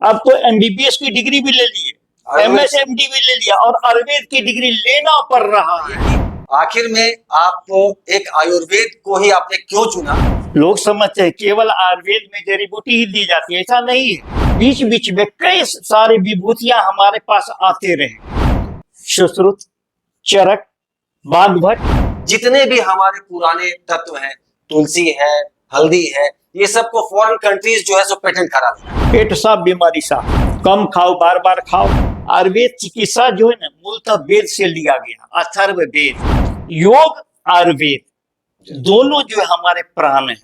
अब तो एमबीबीएस की डिग्री भी ले लिए, एमएसएमडी भी ले लिया और आयुर्वेद की डिग्री लेना पड़ रहा है। आखिर में आप एक आयुर्वेद को ही आपने क्यों चुना? लोग समझते हैं केवल आयुर्वेद में जड़ी बूटी ही दी जाती है, ऐसा नहीं है। बीच बीच में कई सारी विभूतियां हमारे पास आते रहे, सुश्रुत, चरक, बागभट, जितने भी हमारे पुराने तत्व हैं, तुलसी है, हल्दी है, ये सबको फॉरेन कंट्रीज जो है सो पेटेंट करा दिया। पेट साफ, बीमारी साफ, कम खाओ, बार बार खाओ। आयुर्वेद चिकित्सा जो है ना मूलतः वेद से लिया गया, अथर्व वेद, योग, आयुर्वेद दोनों जो है हमारे प्राण है।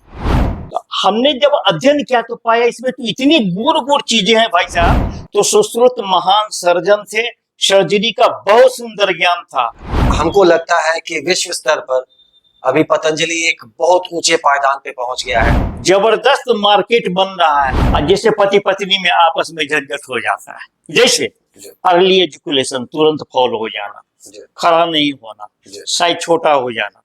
तो हमने जब अध्ययन किया तो पाया इसमें तो इतनी गुड़ चीजें हैं भाई साहब। तो सुश्रुत महान सर्जन थे, सर्जरी का बहुत सुंदर ज्ञान था। हमको लगता है कि विश्व स्तर पर अभी पतंजलि एक बहुत ऊंचे पायदान पे पहुंच गया है। जबरदस्त मार्केट बन रहा है। और जैसे पति पत्नी में आपस में झंझट हो जाता है, जैसे अर्ली एजुकेशन, तुरंत फॉलो हो जाना, खड़ा नहीं होना, साइज छोटा हो जाना,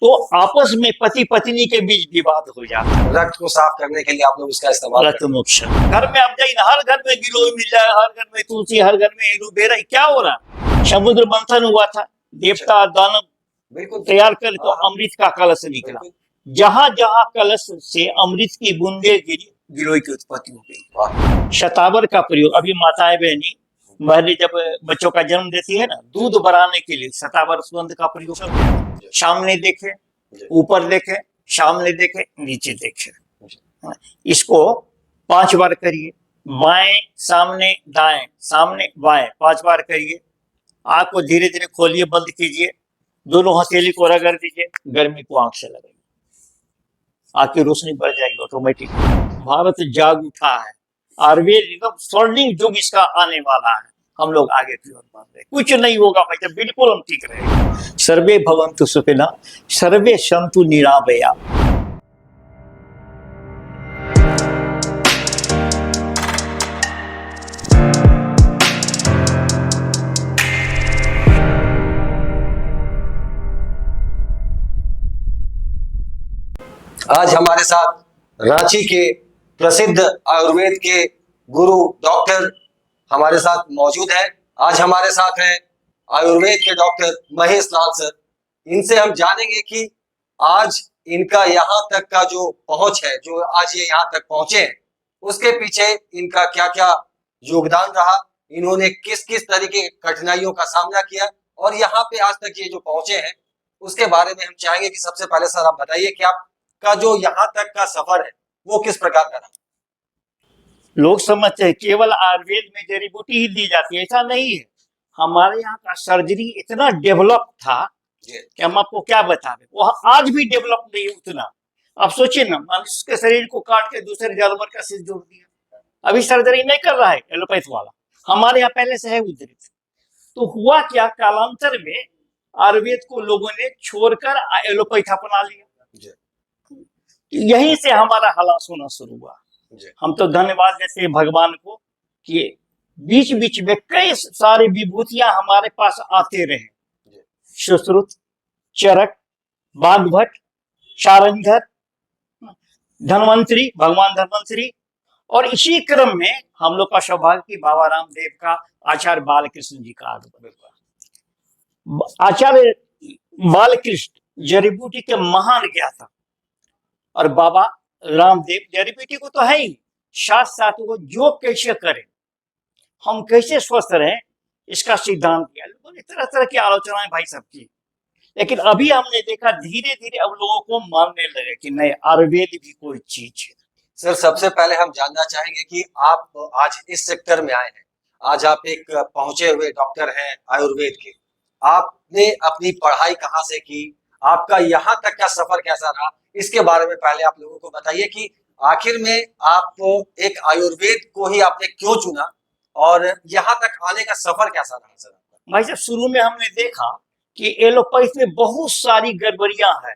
तो आपस में पति पत्नी के बीच विवाद हो जाता है। रक्त को साफ करने के लिए आप लोग इसका इस्तेमाल रक्त मोक्षण। घर में आप जाइए, हर घर में गिलोय मिल जाए, हर घर में तुलसी, हर घर में एलोवेरा। क्या हो रहा? समुद्र मंथन हुआ था, देवता दानव बिल्कुल तैयार कर तो अमृत का कलश निकला। जहां जहां कलश से अमृत की बूंदे गिरी, गिलोय की उत्पत्ति हो गई। शतावर का प्रयोग, अभी माताएं बहनी पहले जब बच्चों का जन्म देती है ना, दूध बढ़ाने के लिए शतावर सुगंध का प्रयोग करते हैं। सामने देखे, ऊपर देखे, सामने देखे, नीचे देखे। इसको 5 बार करिए, बाएं सामने दाएं, सामने बाएं 5 बार करिए। आंख को धीरे धीरे खोलिए, बंद कीजिए, दोनों हथेली को रगड़ दीजिए, गर्मी को आंख से लगेगी, आंख की रोशनी बढ़ जाएगी ऑटोमेटिक। भारत जाग उठा है, आयुर्वेद एकदम स्वर्णिम युग इसका आने वाला है। हम लोग आगे की ओर बढ़ रहे, कुछ नहीं होगा भाई, बिल्कुल हम ठीक रहेंगे। सर्वे भवन्तु सुखिनः, सर्वे सन्तु निरामया। आज हमारे साथ रांची के प्रसिद्ध आयुर्वेद के गुरु डॉक्टर हमारे साथ मौजूद हैं। आज हमारे साथ हैं आयुर्वेद के डॉक्टर महेश लाल सर। इनसे हम जानेंगे कि आज इनका यहाँ तक का जो पहुंच है, जो आज ये यहाँ तक पहुंचे हैं, उसके पीछे इनका क्या क्या योगदान रहा, इन्होंने किस किस तरीके की कठिनाइयों का सामना किया और यहाँ पे आज तक ये जो पहुंचे हैं उसके बारे में हम चाहेंगे कि सबसे पहले सर आप बताइए कि आपका जो यहाँ तक का सफर है वो किस प्रकार का रहा? लोग समझते हैं केवल आयुर्वेद में जड़ी बूटी ही दी जाती है, ऐसा नहीं है। हमारे यहाँ का सर्जरी इतना डेवलप था कि हम आपको क्या बता दें, वो आज भी डेवलप नहीं है उतना। अब सोचिए ना, मनुष्य के शरीर को काट के दूसरे जानवर का सिर जोड़ दिया, अभी सर्जरी नहीं कर रहा है एलोपैथ वाला, हमारे यहाँ पहले से है उद्धृत। तो हुआ क्या, कालांतर में आयुर्वेद को लोगों ने छोड़कर एलोपैथ अपना लिया, यहीं से हमारा हलास होना शुरू हुआ। हम तो धन्यवाद देते हैं भगवान को कि बीच बीच में कई सारी विभूतियां हमारे पास आते रहे, सुश्रुत, चरक, बागभट, सारंगधर, धन्वंतरी, भगवान धन्वंतरी। और इसी क्रम में हम लोग का सौभाग्य कि बाबा रामदेव का आचार्य बालकृष्ण जी का आगमन हुआ। आचार्य बालकृष्ण जड़ी बूटी के महान ज्ञाता और बाबा रामदेव जड़ी बूटी को तो है ही, साथ साथ वो योग कैसे करें, हम कैसे स्वस्थ रहें, इसका सिद्धांत दिया। लोगों ने तरह तरह की आलोचनाएं भाई सबकी, लेकिन अभी हमने देखा धीरे धीरे अब लोगों को मानने लगे कि नहीं, आयुर्वेद भी कोई चीज है। सर सबसे पहले हम जानना चाहेंगे कि आप आज इस सेक्टर में आए हैं, आज आप एक पहुंचे हुए डॉक्टर हैं आयुर्वेद के, आपने अपनी पढ़ाई कहाँ से की, आपका यहाँ तक का सफर कैसा रहा, इसके बारे में पहले आप लोगों को बताइए कि आखिर में आप एक आयुर्वेद को ही आपने क्यों चुना और यहाँ तक आने का सफर कैसा रहा सर आपका? भाई साहब, शुरू में हमने देखा कि एलोपैथ में बहुत सारी गड़बड़ियां हैं।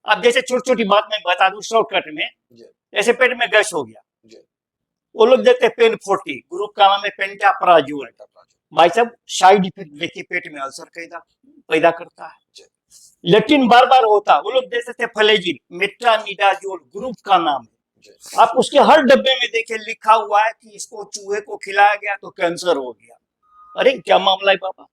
अब जैसे छोटी छोटी बात मैं बता दूं शॉर्टकट में, जैसे पेट में गैस हो गया, वो लोग देखते हैं पेन 40, ग्रुप का नाम है पेंटाप्राजोल। भाई साहब, साइड इफेक्ट देखिए, पेट में अल्सर पैदा करता है। लेकिन बार बार होता, वो लोग देखते थे फ्लेजिन, मेट्रानिडाजोल ग्रुप का नाम है, आप उसके हर डब्बे में देखिए लिखा हुआ है कि इसको चूहे को खिलाया गया तो कैंसर हो गया। अरे क्या मामला है बाबा।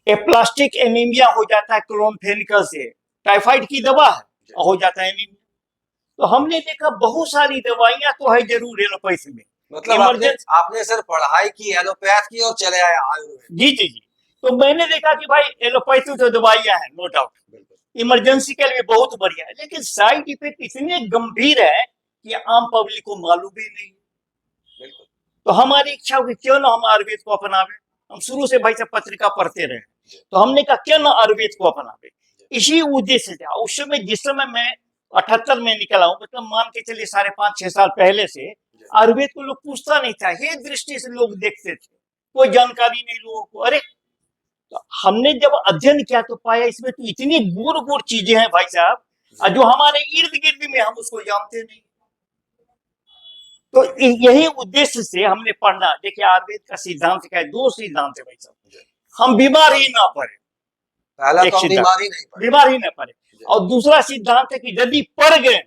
प्लास्टिक एनीमिया हो जाता है क्लोरोफेनिकल से, टाइफाइड की दवा है, हो जाता है एनीमिया। तो हमने देखा बहुत सारी दवाइयां तो है जरूर एलोपैथी में। मतलब आपने सर पढ़ाई की एलोपैथ की और चले आए आयुर्वेद। जी जी जी। तो मैंने देखा कि भाई एलोपैथी तो दवाइयां हैं, नो डाउट, इमरजेंसी के लिए बहुत बढ़िया है, लेकिन साइड इफेक्ट इतने गंभीर है कि आम पब्लिक को मालूम भी नहीं। तो हमारी इच्छा हुई क्यों ना हम आयुर्वेद को अपनावे। हम शुरू से भाई साहब पत्रिका पढ़ते रहे, तो हमने कहा क्यों ना आयुर्वेद को अपनावे। इसी उद्देश्य से उस समय, जिस समय मैं 78 में निकला हूँ, मतलब मान के चलिए 5.5-6 साल पहले से आयुर्वेद को लोग पूछता नहीं था, ये दृष्टि से लोग देखते थे, कोई जानकारी नहीं लोगों को। अरे तो हमने जब अध्ययन किया तो पाया इसमें तो इतनी गुड़ गुड़ चीजें हैं भाई साहब, जो हमारे इर्द गिर्द में हम उसको जानते नहीं। तो यही उद्देश्य से हमने पढ़ना। देखिए आयुर्वेद का सिद्धांत क्या है, 2 सिद्धांत है भाई साहब। हम बीमार ही ना पड़े, पहला तो हम बीमार ही ना पड़े, और दूसरा सिद्धांत है कि यदि पड़ गए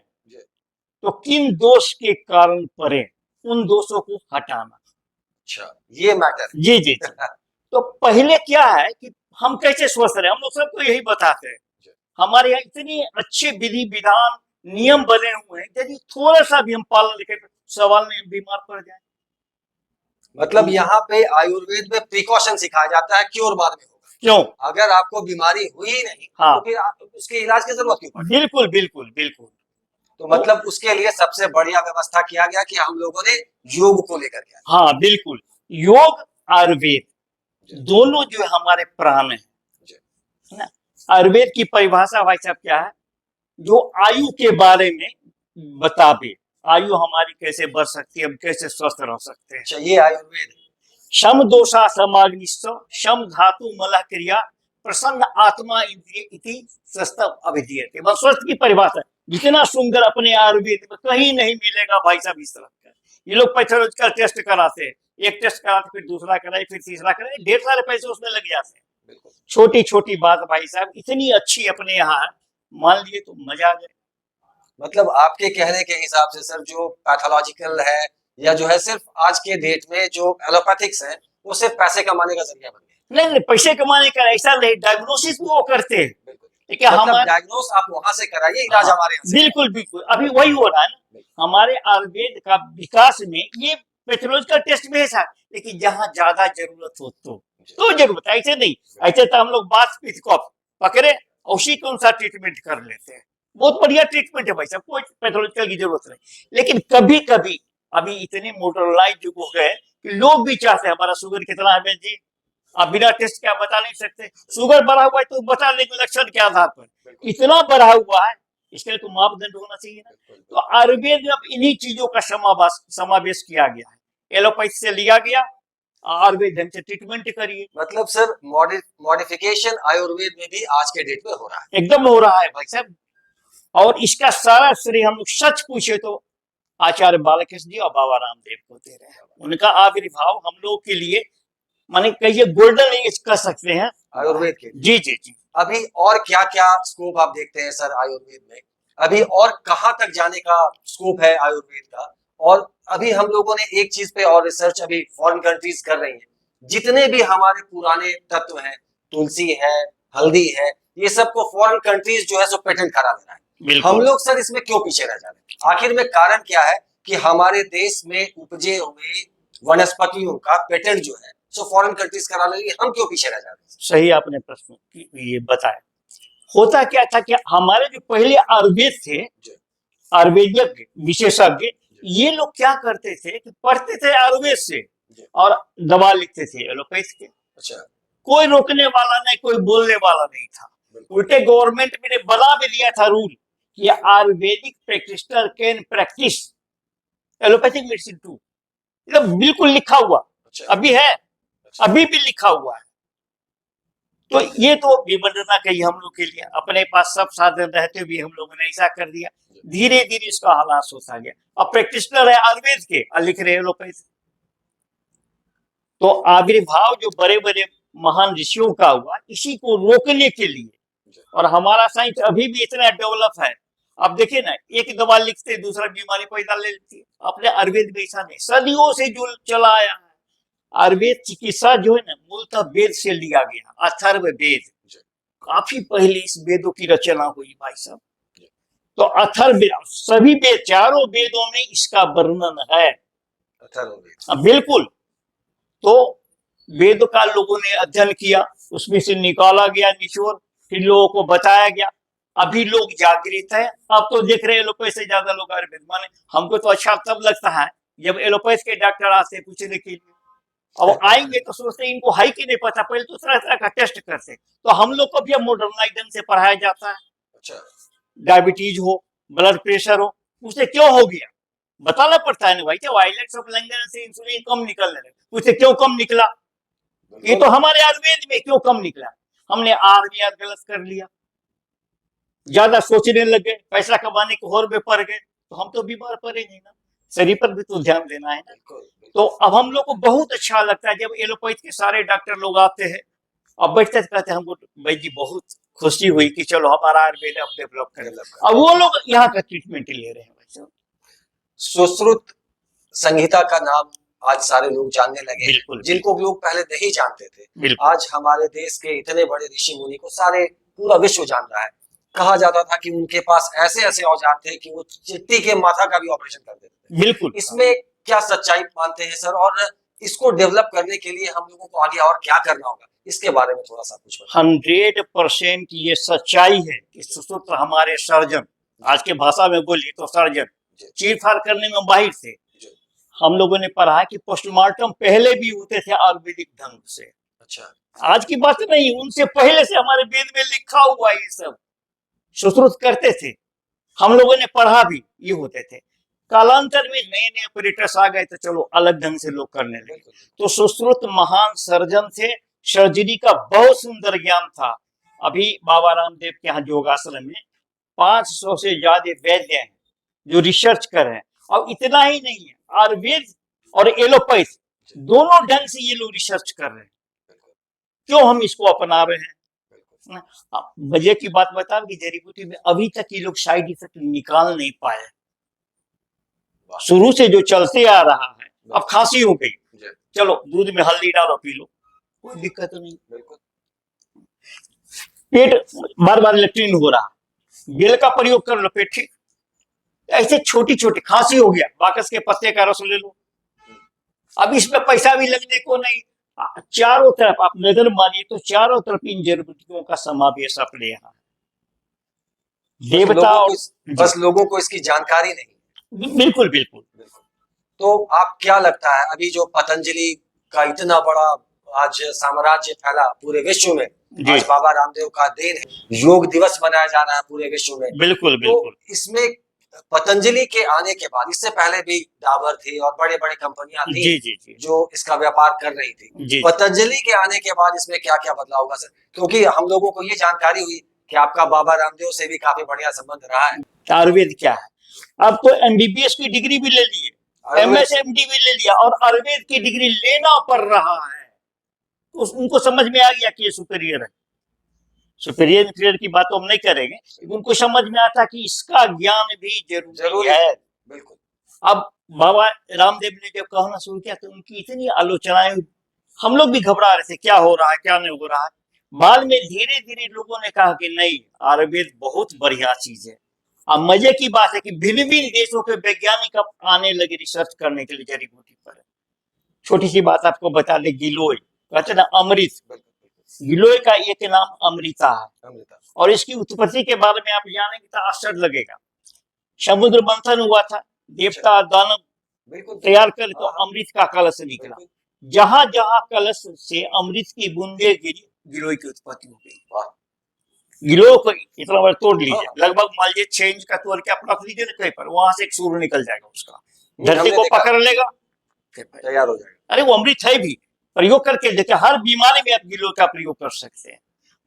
तो किन दोष के कारण पड़े, उन दोषों को हटाना। अच्छा, ये मैटर। जी जी जी। तो पहले क्या है कि हम कैसे स्वस्थ रहे, हम लोग सबको यही बताते हैं। हमारे यहाँ इतनी अच्छे विधि विधान नियम बने हुए हैं, यदि थोड़ा सा भी हम पालन करें सवाल में बीमार पड़ जाए। मतलब यहाँ पे आयुर्वेद में प्रिकॉशन सिखाया जाता है, क्योर बाद में होगा। क्यों? अगर आपको बीमारी हुई ही नहीं, हाँ, तो फिर उसके इलाज की जरूरत क्यों पड़ी? बिल्कुल बिल्कुल बिल्कुल। तो मतलब उसके लिए सबसे बढ़िया व्यवस्था किया गया कि हम लोगों ने योग को लेकर के। हाँ बिल्कुल, योग आयुर्वेद दोनों जो है हमारे प्राण है ना। आयुर्वेद की परिभाषा भाई साहब क्या है, जो आयु के बारे में बतावे, आयु हमारी कैसे बढ़ सकती है, हम कैसे स्वस्थ रह सकते हैं। चाहिए आयुर्वेद। शम दोषा समाग्निश्च शम धातु मलः क्रिया प्रसन्न आत्मा इंद्रिय इति स्वस्थ अभिधीयते। बस स्वस्थ की परिभाषा जितना सुंदर अपने आयुर्वेद में कहीं नहीं मिलेगा भाई साहब इस तरह का। ये लोग पैथोलॉजिकल टेस्ट कराते हैं, एक टेस्ट कराते फिर दूसरा कराए फिर तीसरा कराए, ढेर सारे पैसे उसमें लग जाते हैं। छोटी छोटी बात भाई साहब इतनी अच्छी अपने यहाँ मान लिए तो मजा आ जाए। मतलब आपके कहने के हिसाब से सर जो पैथोलॉजिकल है या जो है सिर्फ आज के डेट में जो एलोपैथिक्स है वो सिर्फ पैसे कमाने का जरिया बन गया। नहीं, पैसे कमाने का ऐसा नहीं, डायग्नोसिस भी वो करते हैं। मतलब डायग्नोस आप वहां से कराइए, इलाज हमारे यहाँ से। बिल्कुल बिल्कुल, अभी वही हो रहा है ना हमारे आयुर्वेद का विकास में। ये पैथोलॉजिकल टेस्ट में है सर, लेकिन जहाँ ज्यादा जरूरत हो तो जरूरत, ऐसे नहीं। ऐसे तो हम लोग बात पकड़े उसी के अनुसार ट्रीटमेंट कर लेते हैं, बहुत बढ़िया ट्रीटमेंट है भाई साहब, कोई पैथोलॉजिकल की जरूरत नहीं। लेकिन कभी कभी अभी इतने मोटरलाइज युग हो गए कि लोग भी चाहते हैं हमारा शुगर कितना है जी, आप बिना टेस्ट क्या बता नहीं सकते। शुगर बढ़ा हुआ है तो बता लेंगे लक्षण के आधार पर, इतना बढ़ा हुआ है इसके लिए तो मापदंड होना चाहिए ना। तो आयुर्वेद में अब इन्हीं चीजों का समावेश किया गया है, एलोपैथी से लिया गया, आयुर्वेद ढंग से ट्रीटमेंट करिए। मतलब सर मॉडिफिकेशन आयुर्वेद में भी आज के डेट में हो रहा है, एकदम हो रहा है भाई साहब। और इसका सारा श्रेय हम लोग सच पूछे तो आचार्य बालकृष्ण जी और बाबा रामदेव को दे रहे हैं। उनका आविर्भाव हम लोग के लिए माने कहिए गोल्डन एज कह सकते हैं आयुर्वेद के। जी जी जी। अभी और क्या क्या स्कोप आप देखते हैं सर आयुर्वेद में, अभी और कहाँ तक जाने का स्कोप है आयुर्वेद का? और अभी हम लोगों ने एक चीज पे और रिसर्च अभी फॉरेन कंट्रीज कर रही हैं, जितने भी हमारे पुराने तत्व हैं, तुलसी है, हल्दी है, ये सबको फॉरेन कंट्रीज जो है सो पेटेंट करा दे रहा है। हम लोग सर इसमें क्यों पीछे रह जा रहे हैं? आखिर में कारण क्या है कि हमारे देश में उपजे हुए वनस्पतियों का पेटेंट जो है सो फॉरेन कंट्रीज करा लेंगे, हम क्यों पीछे रह जा रहे हैं? सही आपने प्रश्न ये बताया। होता क्या था कि हमारे जो पहले आयुर्वेद थे, आयुर्वेदिक विशेषज्ञ, ये लोग क्या करते थे कि पढ़ते थे आयुर्वेद से और दवा लिखते थे एलोपैथ के। अच्छा, कोई रोकने वाला नहीं, कोई बोलने वाला नहीं था। उल्टे गवर्नमेंट ने बना भी दिया था रूल कि ayurvedic practitioner can practise allopathic medicine too, बिल्कुल लिखा हुआ। अभी है, अभी भी लिखा हुआ है। तो ये तो विडंबना कही हम लोग के लिए, अपने पास सब साधन रहते हुए हम लोगों ने ऐसा कर दिया। धीरे धीरे इसका हालात होता गया। अब प्रैक्टिशनर है आयुर्वेद के और लिख रहे एलोपैथी। तो आविर्भाव जो बड़े बड़े महान ऋषियों का हुआ, इसी को रोकने के लिए, और हमारा साइंस अभी भी इतना डेवलप है, अब देखिए ना, एक दवा लिखते दूसरा बीमारी पैदा ले लेती है। अपने आयुर्वेद में ऐसा नहीं, सदियों से जो चला आया है। आयुर्वेद चिकित्सा जो है ना, मूलतः वेद से लिया गया, अथर्व वेद। काफी पहले इस वेदों की रचना हुई भाई साहब। तो अथर्व सभी वेद, चारों वेदों में इसका वर्णन है। बिल्कुल। तो वेद का लोगों ने अध्ययन किया, उसमें से निकाला गया निचोड़, फिर लोगों को बताया गया। अभी लोग जागृत है। अब तो देख रहे हैं एलोपैथ से ज्यादा लोग आयुर्वेद माने। हमको तो अच्छा तब लगता है जब एलोपैथ के डॉक्टर आते हैं पूछने के लिए। अब आएंगे तो सोचते हैं इनको है कि नहीं पता, पहले तो तरह तरह का टेस्ट करते। तो हम लोग को भी अब मॉडर्नाइज ढंग से पढ़ाया जाता है। अच्छा, डायबिटीज हो, ब्लड प्रेशर हो, उसे क्यों हो गया बताना पड़ता है ना भाई। क्या आइलेट्स ऑफ लंगन से इंसुलिन कम निकलने लगे, उसे क्यों कम निकला? ये तो हमारे आयुर्वेद में क्यों कम निकला? हमने आर गलत कर लिया, ज्यादा सोचने लगे, पैसा कमाने के होर में पड़ गए, तो हम तो बीमार पड़ेंगे ना। शरीर पर भी तो ध्यान देना है ना। तो अब हम लोग को बहुत अच्छा लगता है जब एलोपैथ के सारे डॉक्टर लोग आते हैं, अब बैठते कहते हैं हमको भाई जी बहुत खुशी हुई कि चलो हमारा आयुर्वेद अब डेवलप करें। अब वो लोग यहाँ का ट्रीटमेंट ले रहे हैं। सुश्रुत संहिता का नाम आज सारे लोग जानने लगे, जिनको लोग पहले नहीं जानते थे। आज हमारे देश के इतने बड़े ऋषि मुनि को सारे पूरा विश्व जान रहा है। कहा जाता था कि उनके पास ऐसे ऐसे औजार थे कि वो चिट्टी के माथा का भी ऑपरेशन कर देते थे। बिल्कुल। इसमें क्या सच्चाई मानते हैं सर, और इसको डेवलप करने के लिए हम लोगों को आगे और क्या करना होगा, इसके बारे में थोड़ा सा कुछ बताइए। 100% ये सच्चाई है कि सुश्रुत हमारे सर्जन, आज के भाषा में बोलिए तो सर्जन, चीरफाड़ करने में माहिर थे। हम लोगों ने पढ़ा है कि पोस्टमार्टम पहले भी होते थे आयुर्वेदिक ढंग से। अच्छा, आज की बात नहीं, उनसे पहले से हमारे वेद में लिखा हुआ ये सब सुश्रुत करते थे। हम लोगों ने पढ़ा भी, ये होते थे। कालांतर में नए नए ऑपरेटर्स आ गए तो चलो अलग ढंग से लोग करने लगे। तो सुश्रुत महान सर्जन थे, सर्जरी का बहुत सुंदर ज्ञान था। अभी बाबा रामदेव के यहाँ योगाश्रम में 500 से ज्यादा वैद्य हैं जो रिसर्च कर रहे हैं। और इतना ही नहीं है, आयुर्वेद और एलोपैथ दोनों ढंग से ये लोग रिसर्च कर रहे हैं। क्यों हम इसको अपना रहे हैं? वजह की बात बताओ कि जड़ी बूटी में अभी तक ये लोग साइड इफेक्ट निकाल नहीं पाए। शुरू से जो चलते आ रहा है, अब खांसी हो गई, चलो दूध में हल्दी डालो पी लो, कोई दिक्कत नहीं। पेट बार बार लेट्रिन हो रहा, बेल का प्रयोग कर लो, पेट ठीक। ऐसे छोटी छोटी खांसी हो गया, बाकस के पत्ते का रस ले लो। अब इसमें पैसा भी लगने को नहीं। चारों तरफ आप नजर मारिए तो चारों तरफ इन जड़ी बूटियों का समावेश अपने यहाँ। देवता और बस लोगों को इसकी जानकारी नहीं। बिल्कुल बिल्कुल। तो आप क्या लगता है, अभी जो पतंजलि का इतना बड़ा आज साम्राज्य फैला पूरे विश्व में, आज बाबा रामदेव का देन है, योग दिवस मनाया जा रहा है पूरे विश्व में। बिल्कुल बिल्कुल। तो इसमें पतंजलि के आने के बाद, इससे पहले भी डाबर थी और बड़े बड़े कंपनियां थी जो इसका व्यापार कर रही थी। पतंजलि के आने के बाद इसमें क्या क्या बदलाव होगा सर? क्योंकि हम लोगों को ये जानकारी हुई कि आपका बाबा रामदेव से भी काफी बढ़िया संबंध रहा है। आयुर्वेद क्या है, अब तो MBBS की डिग्री भी ले लिए, MSMD भी ले लिया, और आयुर्वेद की डिग्री लेना पड़ रहा है। तो उनको समझ में आ गया कि ये सुपीरियर है। सुपीरियर इंफीरियर की बात तो हम नहीं करेंगे, उनको समझ में आता कि इसका ज्ञान भी जरूरी है। बिल्कुल। अब बाबा रामदेव ने जब कहना शुरू किया तो उनकी इतनी आलोचनाएं, हम लोग भी घबरा रहे थे क्या हो रहा है क्या नहीं हो रहा है। बाद में धीरे धीरे लोगों ने कहा कि नहीं, आयुर्वेद बहुत बढ़िया चीज है। अब मजे की बात है कि भिन्न भिन्न देशों के वैज्ञानिक अब आने लगे रिसर्च करने के लिए जड़ी बूटी पर। छोटी सी बात आपको बता दे, गिलोय कहते ना अमृत, गिलोय का एक नाम अमृता है। और इसकी उत्पत्ति के बारे में आप जानेंगे तो आश्चर्य लगेगा। समुद्र मंथन हुआ था, देवता दानव तैयार कर तो अमृत का कलश निकला। जहां जहां कलश से अमृत की बूंदे गिरी, गिलोय की उत्पत्ति हो गई। गिलोय को इतना बड़ा तोड़ लीजिए, लगभग मान लीजिए 6 इंच का तोड़ के आप रख लीजिए ना कहीं पर, वहां से एक सूर्य निकल जाएगा, उसका धरती को पकड़ लेगा, तैयार हो जाएगा। अरे वो अमृत है भी, प्रयोग करके देखिए, हर बीमारी में आप गिलोय का प्रयोग कर सकते हैं।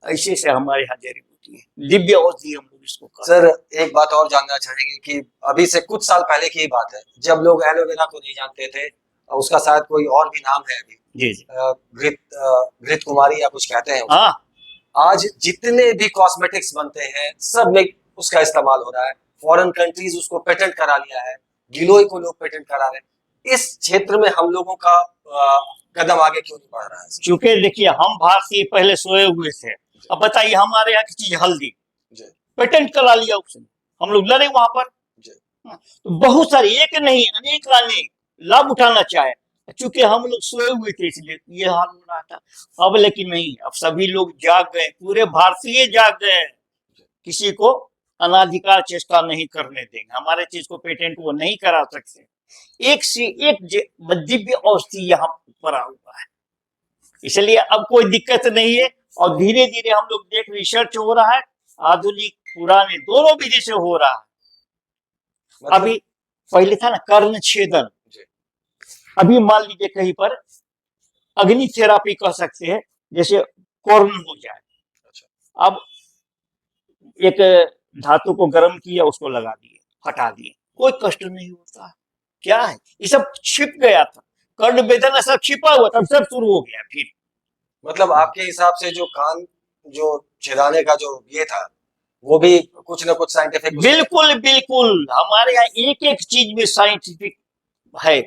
ऐसे से हमारे यहाँ जड़ी बूटी है, दिव्य औषधि हम लोग इसको। सर एक बात और जानना चाहेंगे कि अभी से कुछ साल पहले की बात है जब लोग एलोवेरा को नहीं जानते थे, उसका शायद कोई और भी नाम है अभी, जी घृत कुमारी या कुछ कहते हैं। हाँ। आज जितने भी कॉस्मेटिक्स बनते हैं सब में उसका इस्तेमाल हो रहा है। फॉरेन कंट्रीज उसको पेटेंट करा लिया है, गिलोय को लोग पेटेंट करा रहे हैं। इस क्षेत्र में हम लोगों का कदम आगे क्यों नहीं बढ़ रहा है? क्योंकि देखिए हम भारतीय पहले सोए हुए थे। अब बताइए हमारे यहाँ की चीज हल्दी पेटेंट करा लिया उसने, हम लोग लड़े वहां पर। तो बहुत सारे, एक नहीं अनेक लाभ उठाना चाहे, चूंकि हम लोग सोए हुए थे इसलिए ये हाल हो रहा था। अब लेकिन नहीं, अब सभी लोग जाग गए, पूरे भारतीय जाग गए। किसी को अनाधिकार चेष्टा नहीं करने देंगे, हमारे चीज को पेटेंट वो नहीं करा सकते। एक से एक दिव्य औषधि यहाँ पड़ा हुआ है, इसलिए अब कोई दिक्कत नहीं है। और धीरे धीरे हम लोग देख, रिसर्च हो रहा है, आधुनिक पुराने दोनों विधि से हो रहा है। अभी पहले था ना कर्ण छेदन, अभी मान लीजिए कहीं पर अग्नि थेरापी कह सकते हैं, जैसे कर्ण हो जाए, अब एक धातु को गर्म किया, उसको लगा दिए, हटा दिए, कोई कष्ट नहीं होता। क्या है, ये सब छिप गया था, कर्ण वेदना सब छिपा हुआ था, सब शुरू हो गया फिर। मतलब आपके हिसाब से जो कान जो छिदाने का जो ये था, वो भी कुछ ना कुछ साइंटिफिक? बिल्कुल बिल्कुल, हमारे यहाँ एक एक चीज में साइंटिफिक है।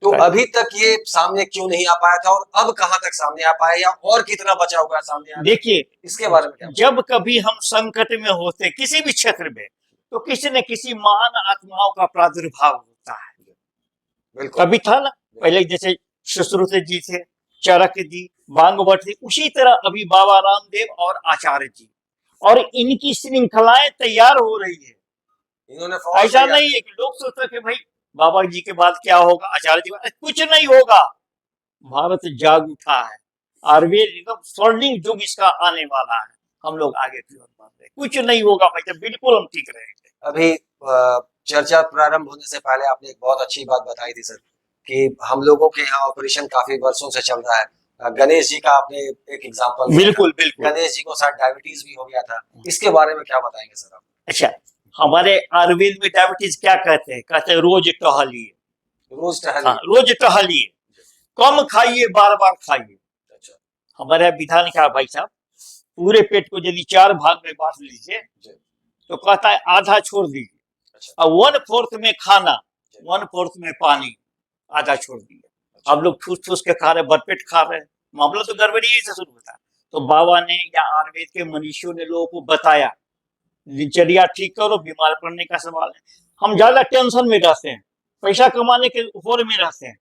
तो अभी तक ये सामने क्यों नहीं आ पाया था, और अब कहां तक सामने आ पाया, या और कितना बचा हुआ है सामने आने? देखिए, इसके बारे में क्या? जब कभी हम संकट में होते किसी भी क्षेत्र में, तो किसी न किसी महान आत्माओं का प्रादुर्भाव होता है। कभी था ना, पहले जैसे सुश्रुत जी थे, चरक जी, भागवत जी, उसी तरह अभी बाबा रामदेव और आचार्य जी, और इनकी श्रृंखलाएं तैयार हो रही है। इन्होंने ऐसा नहीं है कि लोग सोचते कि भाई बाबा जी के बाद क्या होगा, आचार्य जी बाद, कुछ नहीं होगा। भारत जाग उठा है, आयुर्वेद एकदम स्वर्णिम युग इसका आने वाला है। हम लोग आगे की ओर बढ़ रहे, कुछ नहीं होगा भाई, जब बिल्कुल हम ठीक रहेंगे। अभी चर्चा प्रारंभ होने से पहले आपने एक बहुत अच्छी बात बताई थी सर, कि हम लोगों के यहाँ ऑपरेशन काफी वर्षों से चल रहा है। गणेश जी का आपने एक एग्जांपल, बिल्कुल बिल्कुल, गणेश जी को शायद डायबिटीज भी हो गया था, इसके बारे में क्या बताएंगे सर आप? अच्छा, हमारे आयुर्वेद में डायबिटीज क्या कहते हैं? कहते हैं रोज टहलिए, रोज टहलिए। हाँ, रोज टहलिए, कम खाइए, बार बार खाइए। अच्छा, हमारे विधान क्या भाई साहब, पूरे पेट को यदि 4 भाग में बांट लीजिए, तो कहता है आधा छोड़ दीजिए, और 1/4 में खाना, 1/4 में पानी, आधा छोड़ दीजिए। अब लोग ठूस ठूस के खा रहे, भरपेट खा रहे, मामला तो गड़बड़ी से शुरू होता है। तो बाबा ने या आयुर्वेद के मनीषियों ने लोगों को बताया, दिनचर्या ठीक करो, बीमार पड़ने का सवाल है। हम ज्यादा टेंशन में रहते हैं, पैसा कमाने के होड़ में रहते हैं,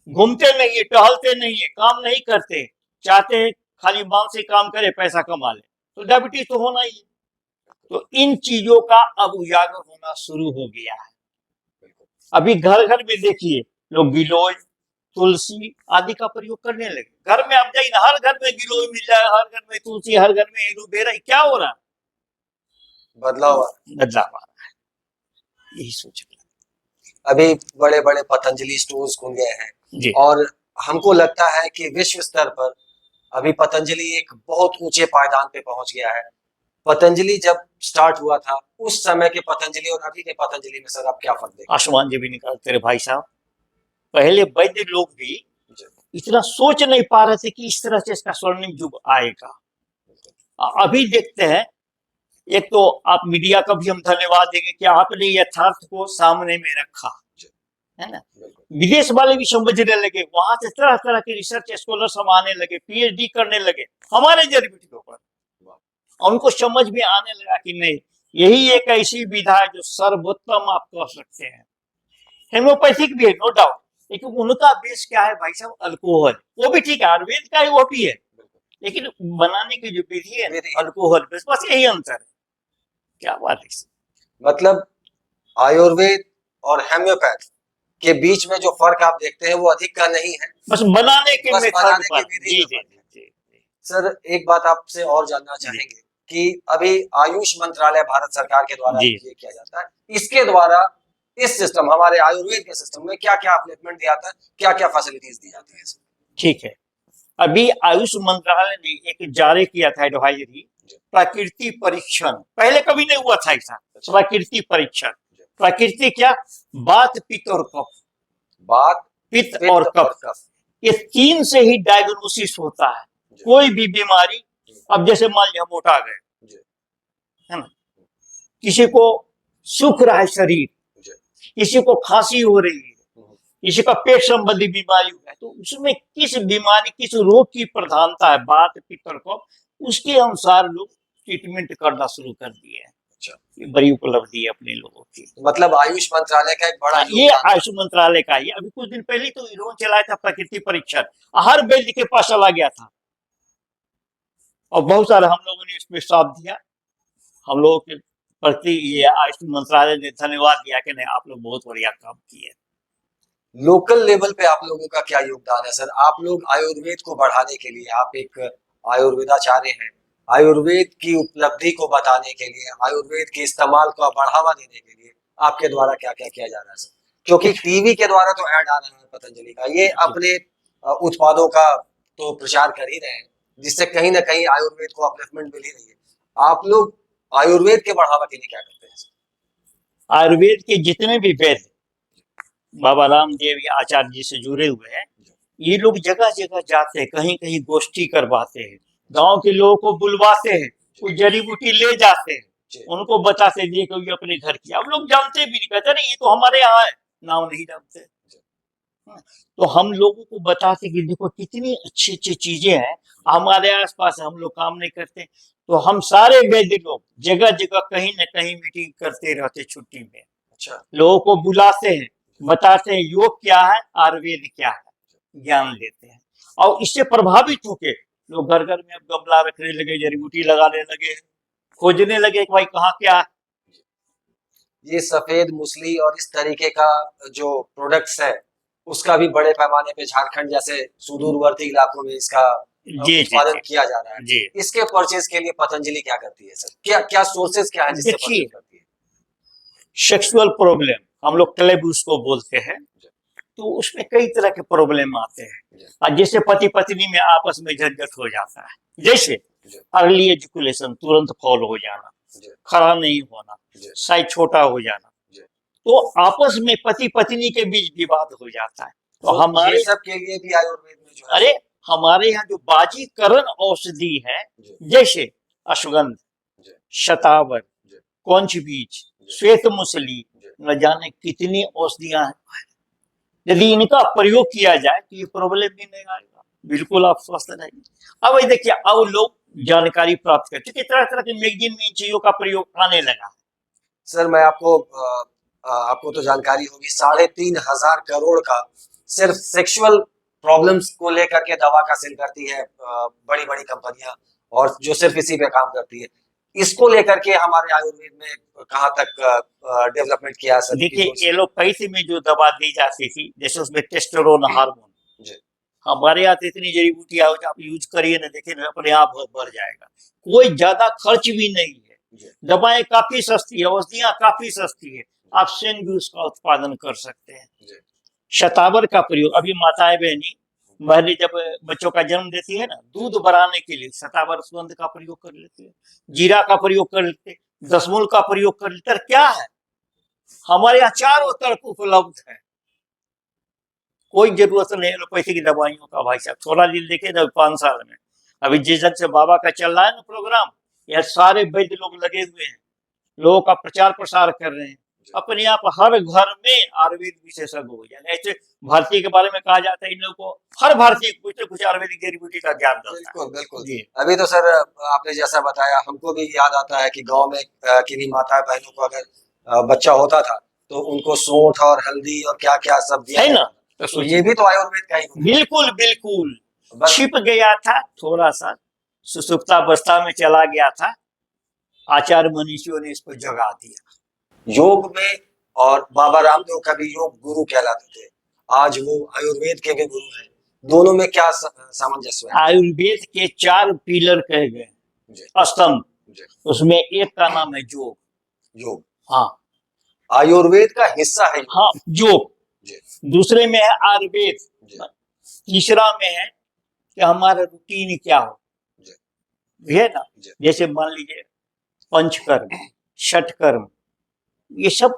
घूमते नहीं है, टहलते नहीं है, काम नहीं करते, चाहते हैं खाली मानसिक काम करे, पैसा कमा ले, तो डायबिटीज तो होना ही है। तो इन चीजों का अब उजागर होना शुरू हो गया है। अभी घर घर में देखिए, लोग गिलोय, तुलसी आदि का प्रयोग करने लगे। घर में आप जाइए, हर घर में गिलोय मिल जाए, हर घर में तुलसी, हर घर में एलोवेरा। क्या हो रहा है? बदलाव आ रहा है, यही सोच। अभी बड़े बड़े पतंजलि स्टोर्स खुल गए हैं, और हमको लगता है कि विश्व स्तर पर अभी पतंजलि एक बहुत ऊंचे पायदान पे पहुंच गया है। पतंजलि जब स्टार्ट हुआ था, उस समय के पतंजलि और अभी के पतंजलि में सर आप क्या फर्क देखते हैं? आसमान जी भी निकालते रहे भाई साहब। पहले वैद्य लोग भी इतना सोच नहीं पा रहे थे कि इस तरह से इसका स्वर्णिम युग आएगा। अभी देखते हैं, एक तो आप मीडिया का भी हम धन्यवाद देंगे कि आपने यथार्थ को सामने में रखा है ना। विदेश वाले भी समझने लगे, वहां से तरह तरह के रिसर्च स्कॉलर्स हम आने लगे, पीएचडी करने लगे हमारे जड़ी बूटियों पर, और उनको समझ में आने लगा कि नहीं, यही एक ऐसी विधा है जो सर्वोत्तम आप कह सकते हैं। हेम्योपैथिक भी है नो डाउट, लेकिन उनका बेस क्या है भाई साहब? अल्कोहल। वो भी ठीक है, आयुर्वेद का ही वो भी है, लेकिन बनाने की जो विधि है अल्कोहल, बस यही अंतर है। क्या बात है। मतलब आयुर्वेद और हेम्योपैथ के बीच में जो फर्क आप देखते हैं वो अधिक का नहीं है, बस बनाने के विधि। सर एक बात आपसे और जानना चाहेंगे कि अभी आयुष मंत्रालय भारत सरकार के द्वारा ये किया जाता है, इसके द्वारा इस सिस्टम, हमारे आयुर्वेद के सिस्टम में क्या क्या अपलिफ्टमेंट दिया जाता है, क्या क्या फैसिलिटीज दी जाती है? ठीक है, अभी आयुष मंत्रालय ने एक जारी किया था एडवाइजरी, प्रकृति परीक्षण। पहले कभी नहीं हुआ था ऐसा, प्रकृति परीक्षण। प्रकृति क्या? बात, पित्त और कफ। बात, पित्त और कफ, ये 3 से ही डायग्नोसिस होता है कोई भी बीमारी। अब जैसे मान लिया मोटा गए, है ना, किसी को सूख रहा है शरीर, किसी को खांसी हो रही है, किसी का पेट संबंधी बीमारी है, तो उसमें किस बीमारी किस रोग की प्रधानता है, बात पित्तर को, उसके अनुसार लोग ट्रीटमेंट करना शुरू कर दिए हैं। ये बड़ी उपलब्धि है अपने लोगों की। मतलब आयुष मंत्रालय का एक बड़ा ये योगदान है। आयुष मंत्रालय का ही। अभी कुछ दिन पहले तो इन्होंने चलाया था प्रकृति परीक्षण, हर वैद्य के पास चला गया था और बहुत सारे हम लोगों ने इसमें साथ दिया। हम लोगों के प्रति ये आयुष मंत्रालय ने धन्यवाद दिया कि नहीं, आप लोग बहुत बढ़िया काम किए। लोकल लेवल पे आप लोगों का क्या योगदान है सर? आप लोग आयुर्वेद को बढ़ाने के लिए, आप एक आयुर्वेदाचार्य हैं, आयुर्वेद की उपलब्धि को बताने के लिए, आयुर्वेद के इस्तेमाल को बढ़ावा देने के लिए आपके द्वारा क्या क्या किया जा रहा है सर? क्योंकि टीवी के द्वारा तो ऐड आ रहा है पतंजलि का, ये अपने उत्पादों का तो प्रचार कर ही रहे हैं, जिससे कहीं ना कहीं आयुर्वेद को अपलिफ्टमेंट मिल ही रही है। आप लोग आयुर्वेद के बढ़ावा के लिए क्या करते हैं सर? आयुर्वेद के जितने भी वैद्य बाबा रामदेव या आचार्य जी से जुड़े हुए हैं, ये लोग जगह जगह जाते हैं, कहीं कहीं गोष्ठी करवाते हैं, गांव के लोगों को बुलवाते हैं, वो जड़ी बूटी ले जाते हैं, उनको बताते हैं देखो ये अपने घर की। हम लोग जानते भी नहीं, कहते नहीं ये तो हमारे यहाँ है, नाम नहीं जानते। तो हम लोगों को बताते कि देखो कितनी अच्छी अच्छी चीजें हैं हमारे आसपास, हम लोग काम नहीं करते। तो हम सारे वैद्य लोग जगह जगह कहीं न कहीं मीटिंग करते रहते छुट्टी में। अच्छा, लोगों को बुलाते हैं, बताते हैं योग क्या है, आयुर्वेद क्या है, ज्ञान देते हैं। और इससे प्रभावित होके लोग घर घर में अब गमला रखने लगे, जड़ी बूटी लगाने लगे, खोजने लगे कि भाई कहाँ क्या है। ये सफेद मूसली और इस तरीके का जो प्रोडक्ट्स है, उसका भी बड़े पैमाने पे झारखंड जैसे सुदूरवर्ती इलाकों में इसका जी उत्पादन किया जा रहा है। जी। इसके परचेज के लिए पतंजलि क्या करती है सर? क्या क्या सोर्सेज क्या है जिससे देखिए, परचेज करती है? सेक्सुअल प्रॉब्लम हम लोग क्लेब उसको बोलते हैं, तो उसमें कई तरह के प्रॉब्लम आते हैं। और जैसे पति पत्नी में आपस में झंझट हो जाता है, जैसे अर्ली एजुकेशन, तुरंत फॉल हो जाना, खड़ा नहीं होना, साइज छोटा हो जाना, तो आपस में पति पत्नी के बीच विवाद हो जाता है। तो हमारे सब के लिए भी आयुर्वेद में जो है, अरे हमारे यहाँ जो बाजीकरण औषधि है, जैसे अश्वगंध, शतावर, कौंच बीज, श्वेत मूसली, न जाने कितनी औषधियां हैं। यदि इनका प्रयोग किया जाए तो ये प्रॉब्लम भी नहीं आएगा, बिल्कुल आप स्वस्थ रहेंगे। अब ये देखिए, अब लोग जानकारी प्राप्त करते हैं, तरह तरह के मैगजीन में इन चीजों का प्रयोग आने लगा। सर मैं आपको तो जानकारी होगी, 3,500 करोड़ का सिर्फ सेक्सुअल प्रॉब्लम्स को लेकर के दवा का सेल करती है बड़ी बड़ी कंपनियां, और जो सिर्फ इसी पे काम करती है। इसको लेकर के हमारे आयुर्वेद में कहाँ तक डेवलपमेंट किया सर? देखिए, एलोपैथी में जो दवा दी जाती थी, जैसे उसमें टेस्टोस्टेरोन हार्मोन, हमारे यहाँ तो इतनी जड़ी बूटी आप यूज करिए ना, देखिए ना अपने आप बढ़ जाएगा। कोई ज्यादा खर्च भी नहीं है, दवाएं काफी सस्ती है, औषधियां काफी सस्ती है, आप स्वयं भी उसका उत्पादन कर सकते हैं। शतावर का प्रयोग, अभी माताएं बहनी पहले जब बच्चों का जन्म देती है ना, दूध बढ़ाने के लिए शतावर सुगंध का प्रयोग कर लेते हैं, जीरा का प्रयोग कर लेते हैं, दसमूल का प्रयोग कर लेते हैं। क्या है, हमारे यहाँ चारों तरफ उपलब्ध है, कोई जरूरत नहीं एलोपैथी की दवाइयों का। भाई साहब थोड़ा दिन देखिए ना, 5 साल में अभी जिस जन से बाबा का चल रहा है ना प्रोग्राम, यह सारे वैद्य लोग लगे हुए हैं, लोगों का प्रचार प्रसार कर रहे हैं। अपने आप हर घर में आयुर्वेद विशेषज्ञ हो जाए। ऐसे भारतीय के बारे में कहा जाता है, इन लोगों को हर भारतीय कुछ न कुछ आयुर्वेदिक जड़ी बूटी का ज्ञान होता है। बिल्कुल बिल्कुल। अभी तो सर आपने जैसा बताया, हमको भी याद आता है कि गांव में किन्हीं माता बहनों को अगर बच्चा होता था तो उनको सौंठ और हल्दी और क्या क्या सब दिया है ना, तो ये भी तो आयुर्वेद का ही। बिल्कुल बिल्कुल छिप गया था, थोड़ा सा सुसुप्तावस्था में चला गया था, आचार्य मनीषियों ने इसको जगा दिया। योग में, और बाबा रामदेव का भी योग गुरु कहलाते थे, आज वो आयुर्वेद के भी गुरु हैं। दोनों में क्या सामंजस्य है? आयुर्वेद के 4 पिलर कहे गए, स्तंभ, उसमें एक का नाम है योग। योग, हाँ, आयुर्वेद का हिस्सा है। हाँ, योग। दूसरे में है आयुर्वेद, तीसरा में है कि हमारा रूटीन क्या हो, है ना। जैसे मान लीजिए पंचकर्म, षटकर्म, ये सब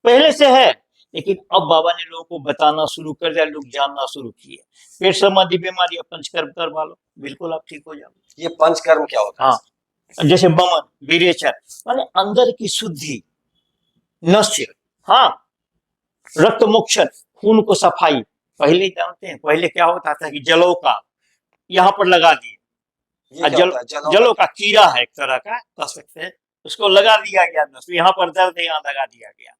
पहले से है, लेकिन अब बाबा ने लोगों को बताना शुरू कर दिया, लोग जानना शुरू किए। पेट संबंधी बीमारी पंचकर्म करवा लो, बिल्कुल आप ठीक हो जाओ। ये पंचकर्म क्या होता है? हाँ, जैसे बमन, विरेचन, माने अंदर की शुद्धि, नस्य, हाँ, रक्त मोक्षण, खून को सफाई। पहले जानते हैं पहले क्या होता था कि जलों का यहाँ पर लगा दिए, ये क्या जल होता है जलों का कीड़ा है एक तरह का, कह सकते हैं, उसको लगा दिया गया, नस यहाँ पर दर्द है, यहाँ लगा दिया गया।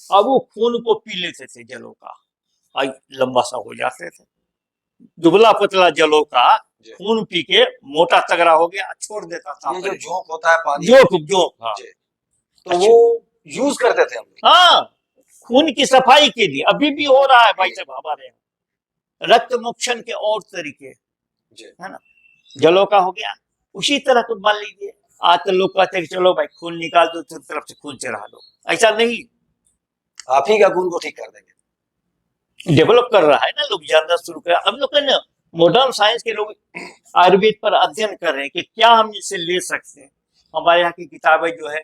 अब वो खून को पी लेते थे जलों का, और लंबा सा हो जाते थे। दुबला पतला जलों का खून पी के मोटा तगड़ा हो गया, छोड़ देता था। ये जो जोंक होता है पानी, जोक जोक, हाँ। तो वो यूज करते थे हम। हाँ, खून की सफाई के लिए अभी भी हो रहा है भाई साहब हमारे यहाँ। रक्त मोक्षण के और तरीके है ना, जलों का हो गया। उसी तरह को मान लीजिए आज तो लोग कहते हैं कि चलो भाई खून निकाल दो, तो तरफ से खून चढ़ा दो, ऐसा नहीं। आप ही का खून को ठीक कर देंगे। डेवलप कर रहा है ना, लोग जानना शुरू कर। अब लोग ना मॉडर्न साइंस के लोग आयुर्वेद पर अध्ययन कर रहे हैं कि क्या हम इससे ले सकते हैं। हमारे यहाँ की किताबें जो है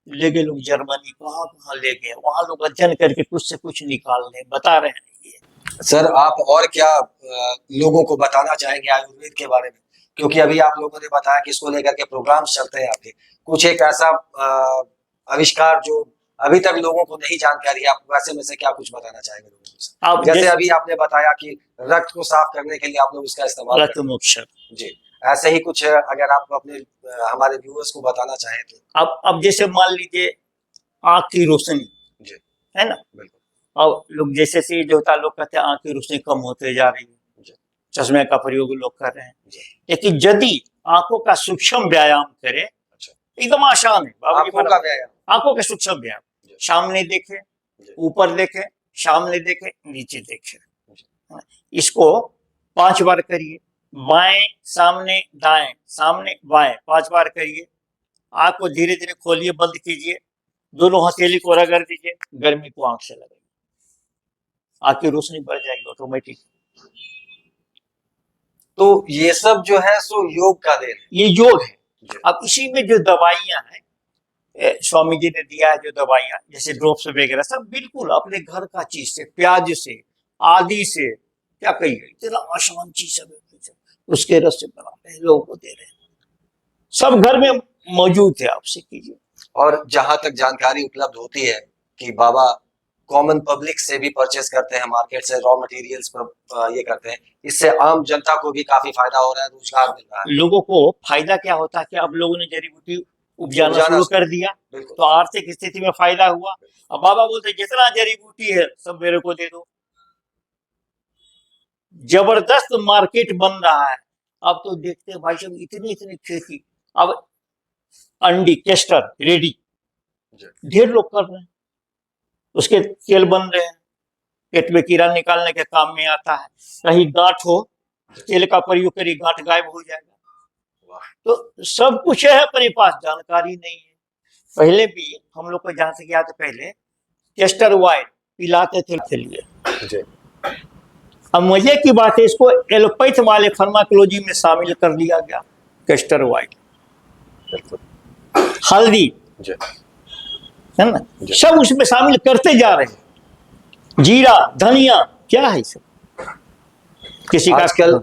ले गए लोग जर्मनी, कहाँ ले गए, वहां लोग अध्ययन करके कुछ से कुछ निकाल रहे हैं, बता रहे हैं ये। सर आप और क्या लोगों को बताना चाहेंगे आयुर्वेद के बारे में, क्योंकि अभी आप लोगों ने बताया कि इसको लेकर के प्रोग्राम्स चलते हैं आपके, कुछ एक ऐसा आविष्कार जो अभी तक लोगों को नहीं जानकारी है, आप वैसे में से क्या कुछ बताना चाहेंगे लोगों को? आप जैसे अभी आपने बताया कि रक्त को साफ करने के लिए आप लोग इसका इस्तेमाल रक्त मोक्षण, जी, ऐसे ही कुछ अगर आप अपने हमारे व्यूअर्स को बताना चाहें तो। अब जैसे मान लीजिए आंख की रोशनी जी, है ना, बिल्कुल। अब लोग जैसे से जो होता है, लोग कहते हैं आंख की रोशनी कम होते जा रही है, चश्मे का प्रयोग लोग कर रहे हैं। लेकिन यदि आंखों का सूक्ष्म व्यायाम करें, एकदम आसान है, आंखों का व्यायाम, आंखों का सूक्ष्म व्यायाम, सामने देखे, ऊपर देखे, सामने देखे, नीचे देखे, इसको 5 बार करिए। बाएं सामने दाएं, सामने बाएं 5 बार करिए। आंख को धीरे धीरे खोलिए, बंद कीजिए, दोनों हथेली को रगड़ दीजिए, गर्मी को आंख से लगाइए, आंख की रोशनी बढ़ जाएगी ऑटोमेटिक। तो ये सब जो है सो योग का देन, ये योग है। अब इसी में जो दवाइयां हैं, स्वामी जी ने दिया है जो दवाइयां, जैसे ड्रॉप्स वगैरह, सब बिल्कुल अपने घर का चीज से, प्याज से, आदि से, क्या कहिए, इतना आसान चीज है, उसके रस से बना रहे हैं, लोगों को दे रहे हैं, सब घर में मौजूद है, आपसे कीजिए। और जहां तक जानकारी उपलब्ध होती है कि बाबा कॉमन पब्लिक से भी परचेस करते हैं, मार्केट से रॉ मटेरियल्स पर ये करते हैं, इससे आम जनता को भी काफी फायदा हो रहा है, रोजगार मिल रहा है। लोगों को फायदा क्या होता है कि अब लोगों ने जड़ी बूटी उपजाना शुरू कर दिया, तो आर्थिक स्थिति में फायदा हुआ। अब बाबा बोलते जितना जड़ी बूटी है सब मेरे को दे दो, जबरदस्त मार्केट बन रहा है। अब तो देखते हैं भाई साहब इतनी इतनी खेती, अब अंडी केस्टर रेडी ढेर लोग कर रहे हैं, उसके तेल बन रहे हैं, पेट में कीड़ा निकालने के काम में आता है। कहीं गांठ हो, तेल का प्रयोग करिए, गांठ गायब हो जाएगा। तो सब कुछ है अपने पास, जानकारी नहीं है। पहले भी हम लोग को जहां से याद, पहले केस्टर ऑयल पिलाते थे लिए। अब मजे की बात है, इसको एलोपैथ वाले फार्माकोलॉजी में शामिल कर दिया गया, केस्टर ऑयल, हल्दी है ना, सब उसमें शामिल करते जा रहे हैं, जीरा, धनिया, क्या है सब। किसी का आजकल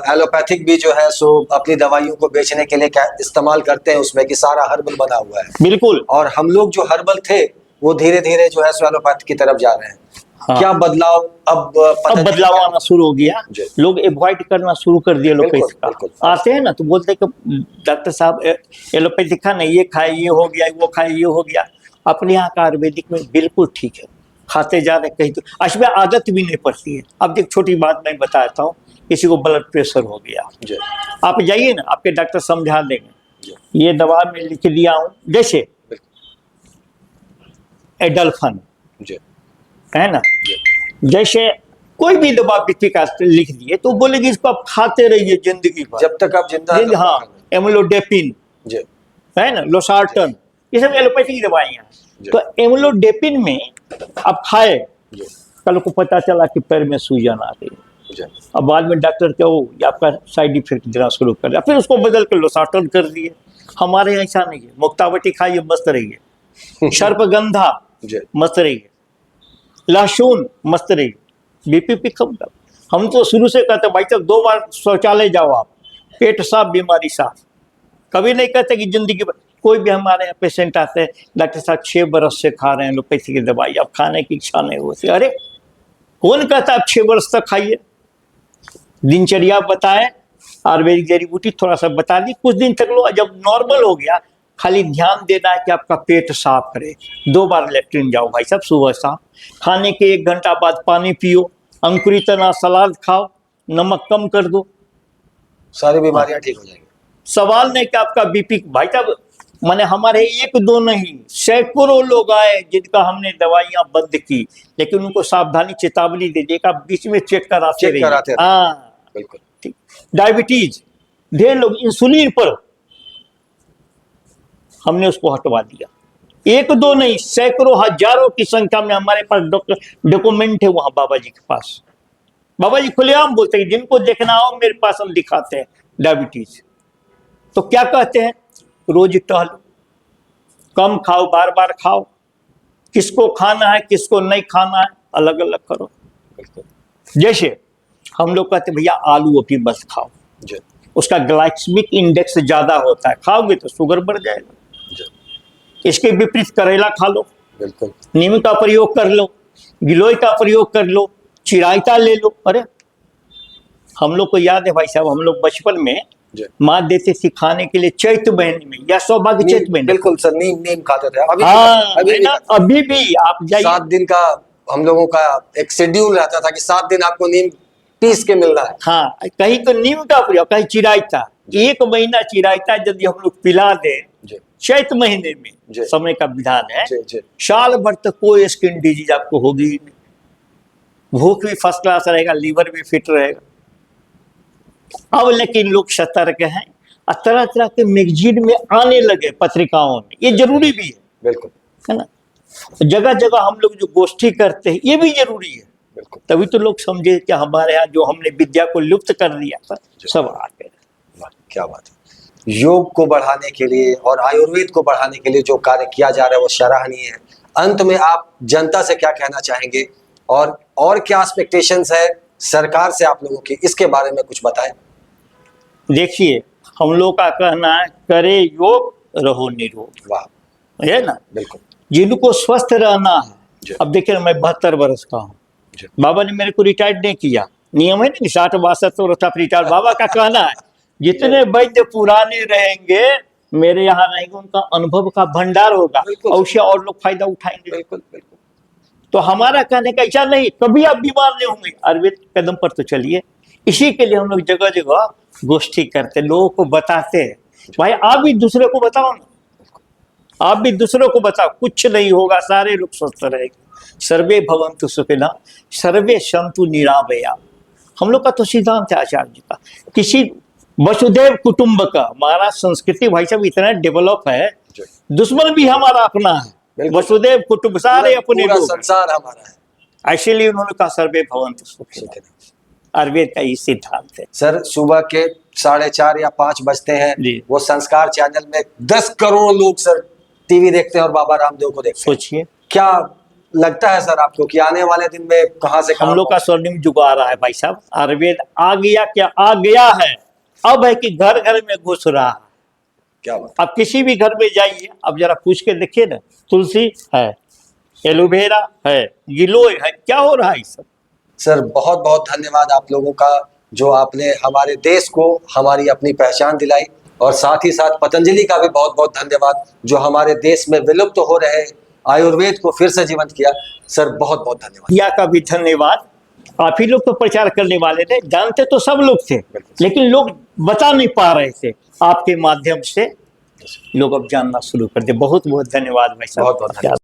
एलोपैथिक भी जो है सो अपनी दवाइयों को बेचने के लिए क्या इस्तेमाल करते हैं, उसमें कि सारा हर्बल बना हुआ है। बिल्कुल। और हम लोग जो हर्बल थे वो धीरे धीरे जो है सो एलोपैथ की तरफ जा रहे हैं। हाँ। क्या बदलाव अब बदलाव आना शुरू हो गया, लोग अवॉइड करना शुरू कर दिया एलोपैथी का। आते हैं ना तो बोलते हैं कि डॉक्टर साहब एलोपैथी खाना, ये खाए ये हो गया, वो खाए ये हो गया। अपने यहाँ का आयुर्वेदिक में बिल्कुल ठीक है, खाते जा रहे कहीं तो असली आदत भी नहीं पड़ती है। अब एक छोटी बात मैं बताता हूँ, किसी को ब्लड प्रेशर हो गया, आप जाइए ना, आपके डॉक्टर समझा देंगे, ये दवा में लिख दिया हूँ, जैसे एडल्फन है ना, जैसे कोई भी दवा बीपी का लिख दिए तो बोलेगी इसको आप खाते रहिए जिंदगी भर, जब तक आप जिंदा हैं। हाँ, एमलोडेपिन है ना, लोसार्टन, ये सब एलोपैथी की दवाइयाँ हैं। तो एमलोडेपिन में आप खाए, कल को पता चला कि पैर में सूजन आ गई, अब बाद में डॉक्टर क्या वो आपका साइड इफेक्ट देना शुरू कर दिया, फिर उसको बदल के लोसार्टन कर दिए। हमारे यहाँ ऐसा नहीं है, मुक्तावटी खाइए मस्त रहिए, सर्पगंधा मस्त रहिए, लहसुन मस्त रहिए, बीपी कम कर। हम तो शुरू से कहते भाई तक 2 बार शौचालय जाओ आप, पेट साफ बीमारी साफ। कभी नहीं कहते कि जिंदगी भर। कोई भी हमारे यहाँ पेशेंट आते हैं, डॉक्टर साहब 6 बरस से खा रहे हैं एलोपैथी की दवाई, अब खाने की इच्छा नहीं होती। अरे कौन कहता आप 6 वर्ष तक खाइए? दिनचर्या बताए, आयुर्वेदिक जड़ी बूटी थोड़ा सा बता दी, कुछ दिन तक लो, जब नॉर्मल हो गया खाली ध्यान देना है कि आपका पेट साफ करे। 2 बार लेट्रिन जाओ भाई साहब, सुबह शाम। खाने के 1 घंटा बाद पानी पियो, अंकुरित अनाज सलाद खाओ, नमक कम कर दो, सारी बीमारियां ठीक हो जाएंगी। सवाल नहीं कि आपका बीपी। भाई साहब माने हमारे 1-2 नहीं, सैकड़ों लोग आए जिनका हमने दवाइयां बंद की, लेकिन उनको सावधानी चेतावनी दे दी कि आप बीच में चेक कराते रहिए। हाँ बिल्कुल ठीक। डायबिटीज, ढेर लोग इंसुलिन पर, हमने उसको हटवा दिया। 1-2 नहीं, सैकड़ों हजारों की संख्या में हमारे पास डॉक्यूमेंट है वहां बाबा जी के पास। बाबा जी खुलेआम बोलते हैं जिनको देखना हो मेरे पास, हम दिखाते हैं डायबिटीज। तो क्या कहते हैं? रोज टहलो, कम खाओ, बार बार खाओ, किसको खाना है किसको नहीं खाना है अलग अलग करो। जैसे हम लोग कहते हैं भैया आलू अभी मत खाओ, उसका ग्लाइसेमिक इंडेक्स ज्यादा होता है, खाओगे तो शुगर बढ़ जाएगा। इसके विपरीत करेला खा लो, बिल्कुल नीम का प्रयोग कर लो, गिलोय का प्रयोग कर लो, चिरायता ले लो। अरे हम लोग को याद है भाई साहब, हम लोग बचपन में माँ देते थी खाने के लिए चैत महीने में या सौभाग्य चैत महीने। बिल्कुल सर, नीम खाते थे। अभी भी आप जाइए, 7 दिन का हम लोगों का एक शेड्यूल रहता था कि 7 दिन आपको नीम पीस के मिलना है। हाँ, कहीं तो नीम का प्रयोग, कहीं चिरायता। 1 महीना चिरायता यदि हम लोग पिला दे चैत महीने में, समय का विधान है, साल भर तक कोई स्किन डिजीज आपको होगी ही नहीं, भूख भी फर्स्ट क्लास रहेगा, लीवर भी फिट रहेगा। अब लेकिन लोग सतर्क हैं, तरह तरह के मैगजीन में आने लगे, पत्रिकाओं में, ये जरूरी भी है। बिल्कुल है ना, जगह जगह हम लोग जो गोष्ठी करते हैं ये भी जरूरी है। बिल्कुल, तभी तो लोग समझे कि हमारे यहाँ जो हमने विद्या को लुप्त कर दिया था सब आ गए। क्या बात है। योग को बढ़ाने के लिए और आयुर्वेद को बढ़ाने के लिए जो कार्य किया जा रहा है वो सराहनीय है। अंत में आप जनता से क्या कहना चाहेंगे और क्या एक्सपेक्टेशंस है सरकार से आप लोगों की, इसके बारे में कुछ बताएं। देखिए हम लोग का कहना है, करे योग रहो निरोग। वाह, है ना, बिल्कुल। जिनको स्वस्थ रहना है, अब देखिए मैं 72 वर्ष का हूँ, बाबा ने मेरे को रिटायर्ड नहीं किया, नियम है ना 60-62 वर्ष तक रिटायर। बाबा का कहना है जितने वैद्य पुराने रहेंगे मेरे यहाँ रहेंगे, उनका अनुभव का भंडार होगा और उससे और लोग फायदा उठाएंगे। बिल्कुल बिल्कुल। तो हमारा कहने का ऐसा नहीं, कभी आप बीमार नहीं होंगे, आयुर्वेद कदम पर तो चलिए। इसी के लिए हम लोग जगह जगह गोष्ठी करते, लोगों को बताते हैं। भाई आप भी दूसरे को बताओ ना, आप भी दूसरों को बताओ, कुछ नहीं होगा, सारे लोग स्वस्थ रहेंगे। सर्वे भवन्तु सुखिनः सर्वे सन्तु निरामया, हम लोग का तो सिद्धांत है आचार्य जी का। किसी वसुधैव कुटुंबक, हमारा संस्कृति भाई साहब इतना डेवलप है, दुश्मन भी हमारा अपना है, वसुधैव कुटुंब, सारे अपने लोग, संसार हमारा है। इसीलिए उन्होंने कहा सर्वे भवन्तु सुखिनः, आयुर्वेद का ये सिद्धांत है। सर सुबह के 4:30 या 5 बजते हैं, वो संस्कार चैनल में 10 करोड़ लोग सर टीवी देखते हैं और बाबा रामदेव को देखते हैं। सोचिए क्या लगता है सर आपको कि आने वाले दिन में कहां से हम लोग का स्वर्णिम युग आ रहा है भाई साहब। आयुर्वेद आ गया, क्या आ गया है, अब है कि घर घर में घुस रहा है। क्या बात। अब किसी भी घर में जाइए, अब जरा पूछ के देखिए ना, तुलसी है, एलोवेरा है, गिलोय है, क्या हो रहा है सब। सर बहुत बहुत धन्यवाद आप लोगों का, जो आपने हमारे देश को हमारी अपनी पहचान दिलाई, और साथ ही साथ पतंजलि का भी बहुत बहुत धन्यवाद, जो हमारे देश में विलुप्त हो रहे आयुर्वेद को फिर से जीवंत किया। सर बहुत बहुत धन्यवाद। या का भी धन्यवाद। आप ही लोग तो प्रचार करने वाले थे, जानते तो सब लोग थे, लेकिन लोग बता नहीं पा रहे थे, आपके माध्यम से लोग अब जानना शुरू कर दे। बहुत बहुत धन्यवाद भाई साहब। बहुत बहुत धन्यवाद।